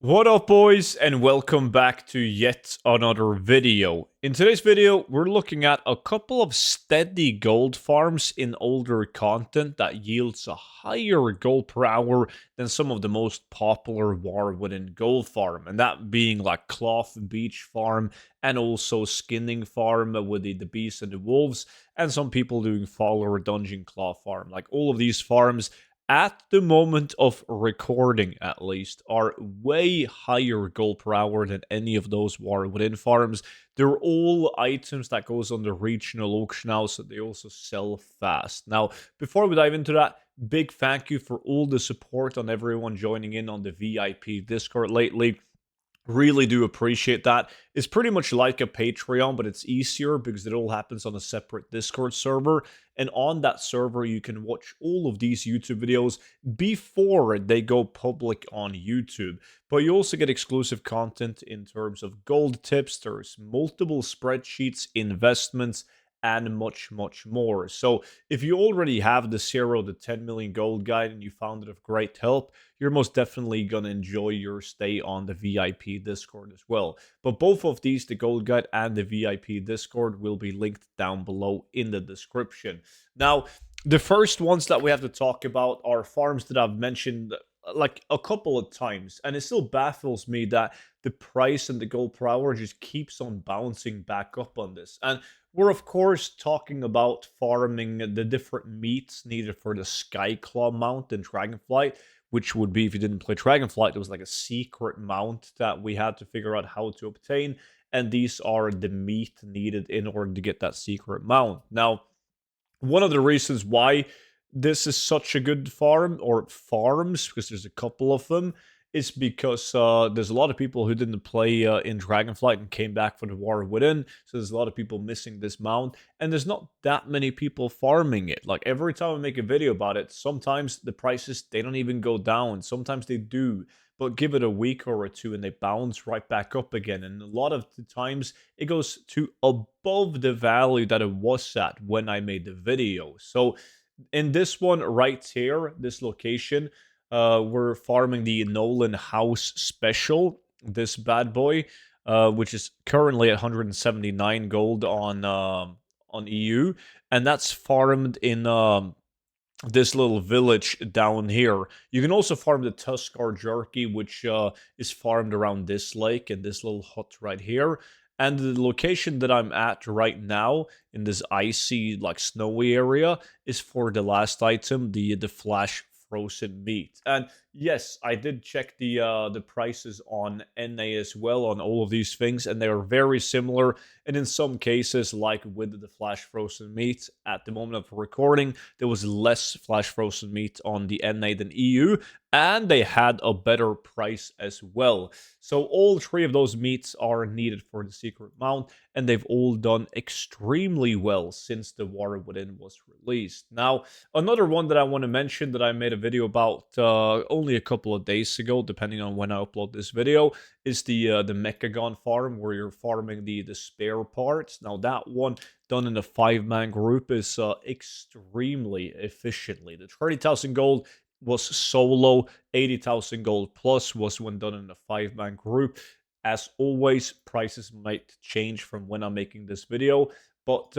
What up, boys, and welcome back to yet another video. In today's video, we're looking at a couple of steady gold farms in older content that yields a higher gold per hour than some of the most popular war within gold farm, and that being like Cloth Beach Farm and also Skinning Farm with the beasts and the wolves, and some people doing Fowler Dungeon Claw Farm. Like all of these farms at the moment of recording at least, are way higher gold per hour than any of those war within farms. They're all items that goes on the regional auction house, so they also sell fast. Now, before we dive into that, big thank you for all the support on everyone joining in on the VIP Discord lately. Really do appreciate that. It's pretty much like a Patreon, but it's easier because it all happens on a separate Discord server. And on that server, you can watch all of these YouTube videos before they go public on YouTube. But you also get exclusive content in terms of gold tips. There's multiple spreadsheets, investments, and much, much more. So if you already have the 0 to 10 million gold guide and you found it of great help, you're most definitely going to enjoy your stay on the VIP Discord as well. But both of these, the Gold Guide and the VIP Discord, will be linked down below in the description. Now, the first ones that we have to talk about are farms that I've mentioned like a couple of times, and it still baffles me that the price and the gold per hour just keeps on bouncing back up on this. And we're of course talking about farming the different meats needed for the Skyclaw mount in Dragonflight, which would be, if you didn't play Dragonflight, there was like a secret mount that we had to figure out how to obtain, and these are the meat needed in order to get that secret mount. Now, one of the reasons why this is such a good farm, or farms, because there's a couple of them, is because there's a lot of people who didn't play in Dragonflight and came back for the War Within, so there's a lot of people missing this mount, and there's not that many people farming it. Like, every time I make a video about it, sometimes the prices, they don't even go down, sometimes they do, but give it a week or two and they bounce right back up again, and a lot of the times it goes to above the value that it was at when I made the video. So in this one right here, this location, we're farming the Nolan House Special, this bad boy, which is currently at 179 gold on EU, and that's farmed in this little village down here. You can also farm the Tuskar Jerky, which is farmed around this lake and this little hut right here. And the location that I'm at right now, in this icy, like snowy area, is for the last item, the flash frozen meat. And yes, I did check the prices on NA as well on all of these things, and they are very similar. And in some cases, like with the flash frozen meat, at the moment of recording, there was less flash frozen meat on the NA than EU, and they had a better price as well. So all three of those meats are needed for the secret mount, and they've all done extremely well since the War Within was released. Now, another one that I want to mention that I made a video about only a couple of days ago, depending on when I upload this video, is the Mechagon farm, where you're farming the spare parts. Now, that one done in a 5-man group is extremely efficiently. The 30,000 gold was solo, 80,000 gold plus was when done in a 5-man group. As always, prices might change from when I'm making this video, but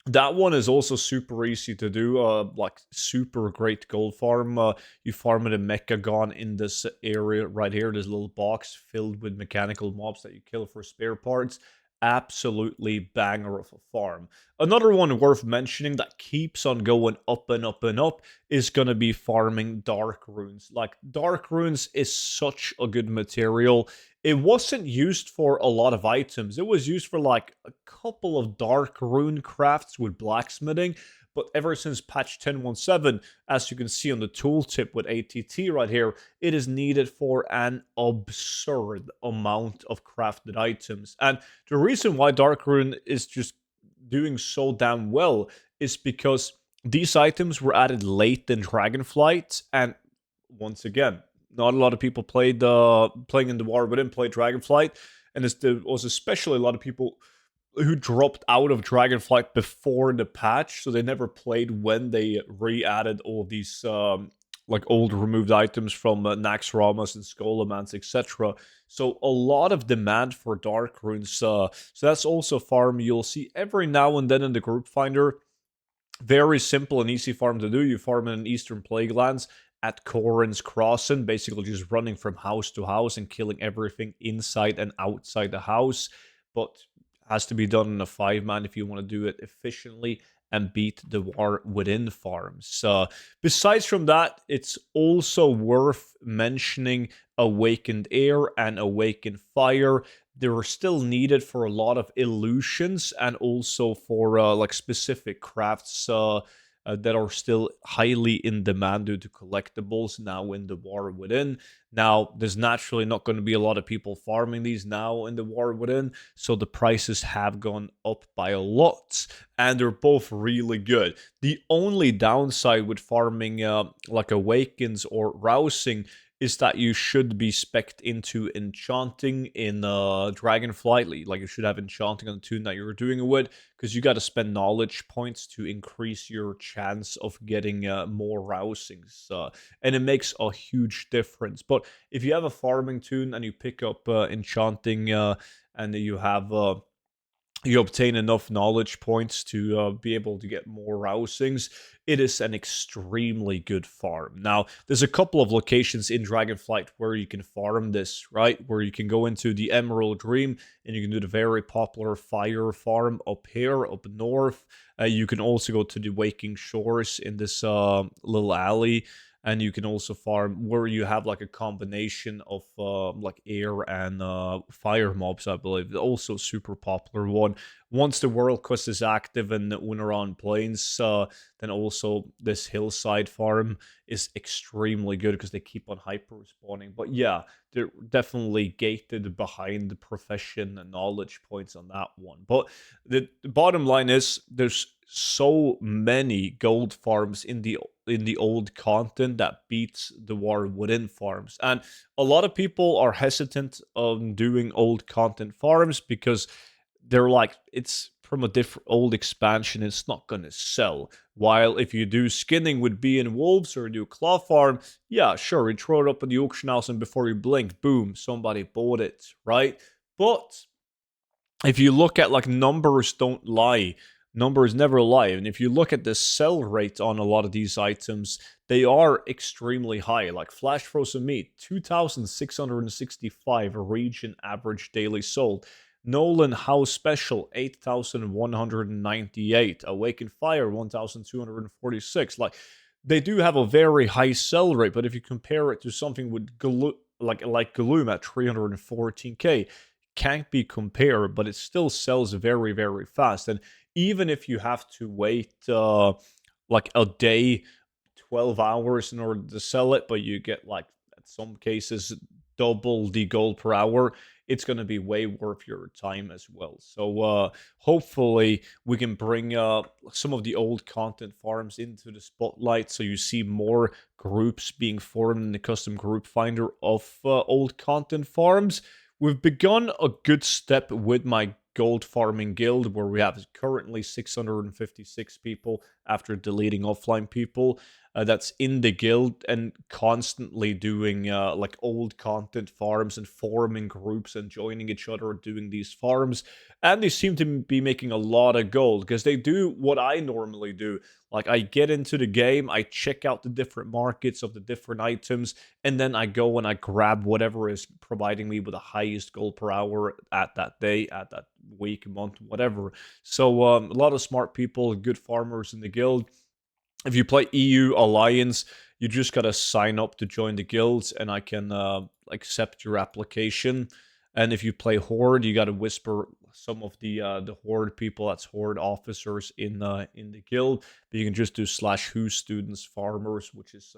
that one is also super easy to do, like super great gold farm. You farm it in Mechagon in this area right here, this little box filled with mechanical mobs that you kill for spare parts. Absolutely banger of a farm. Another one worth mentioning that keeps on going up and up and up is going to be farming dark runes. Like, dark runes is such a good material. It wasn't used for a lot of items. It was used for like a couple of dark rune crafts with blacksmithing, but ever since patch 10.17, as you can see on the tooltip with ATT right here, it is needed for an absurd amount of crafted items. And the reason why dark rune is just doing so damn well is because these items were added late in Dragonflight, and once again, not a lot of people played playing in the War Within played Dragonflight, and there was especially a lot of people who dropped out of Dragonflight before the patch, so they never played when they re-added all these like old removed items from Naxxramas and Skolamans, etc. So a lot of demand for dark runes. So that's also a farm you'll see every now and then in the group finder. Very simple and easy farm to do. You farm in Eastern Plaguelands at Corrin's Crossing, basically just running from house to house and killing everything inside and outside the house. But has to be done in a 5-man if you want to do it efficiently and beat the war within farms. Besides from that, it's also worth mentioning Awakened Air and Awakened Fire. They were still needed for a lot of illusions and also for like specific crafts that are still highly in demand due to collectibles now in the war within. Now, there's naturally not going to be a lot of people farming these now in the war within, so the prices have gone up by a lot, and they're both really good. The only downside with farming like Awakens or Rousing is that you should be spec'd into enchanting in Dragonflight. Like you should have enchanting on the tune that you're doing it with, because you got to spend knowledge points to increase your chance of getting more rousings. And it makes a huge difference. But if you have a farming tune and you pick up enchanting and you have you obtain enough knowledge points to be able to get more rousings, it is an extremely good farm. Now, there's a couple of locations in Dragonflight where you can farm this, right? Where you can go into the Emerald Dream and you can do the very popular fire farm up here, up north. You can also go to the Waking Shores in this little alley. And you can also farm where you have like a combination of like air and fire mobs, I believe. Also super popular one. Once the world quest is active in Unaran Plains, then also this hillside farm is extremely good because they keep on hyper respawning. But yeah, they're definitely gated behind the profession and knowledge points on that one. But the bottom line is there's so many gold farms in the old content that beats the war within farms, and a lot of people are hesitant on doing old content farms because they're like, it's from a different old expansion, it's not gonna sell. While if you do skinning with bee and wolves or do claw farm, yeah, sure, you throw it up at the auction house and before you blink, boom, somebody bought it, right? But if you look at like numbers don't lie, numbers never lie. And if you look at the sell rate on a lot of these items, they are extremely high. Like Flash Frozen Meat, 2,665 region average daily sold. Nolan House Special, 8,198. Awakened Fire, 1,246. Like, they do have a very high sell rate, but if you compare it to something with like Gloom at 314k, can't be compared, but it still sells very, very fast. And even if you have to wait like a day, 12 hours in order to sell it, but you get like, in some cases, double the gold per hour, it's going to be way worth your time as well. So hopefully we can bring some of the old content farms into the spotlight so you see more groups being formed in the custom group finder of old content farms. We've begun a good step with my gold farming guild, where we have currently 656 people after deleting offline people that's in the guild and constantly doing like old content farms and forming groups and joining each other doing these farms. And they seem to be making a lot of gold because they do what I normally do. Like, I get into the game, I check out the different markets of the different items, and then I go and I grab whatever is providing me with the highest gold per hour at that day, at that week, month, whatever. So a lot of smart people, good farmers in the guild. If you play EU Alliance, you just gotta sign up to join the guilds, and I can accept your application. And if you play Horde, you gotta whisper some of the Horde people, that's Horde officers in the guild. But you can just do /who students farmers, which is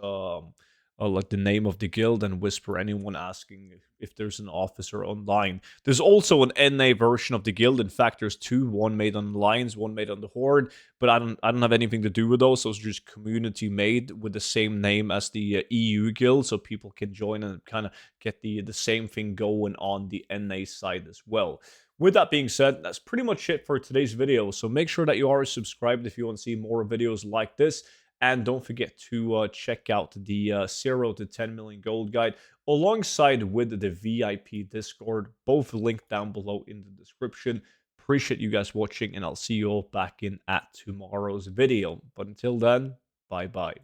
like the name of the guild, and whisper anyone asking if there's an officer online. There's also an NA version of the guild. In fact, there's two, one made on the Lions, one made on the Horde, but I don't have anything to do with those. So it's just community made with the same name as the EU guild, so people can join and kind of get the same thing going on the NA side as well. With that being said, that's pretty much it for today's video. So make sure that you are subscribed if you want to see more videos like this. And don't forget to check out the 0 to 10 million gold guide alongside with the VIP Discord, both linked down below in the description. Appreciate you guys watching, and I'll see you all back in at tomorrow's video. But until then, bye bye.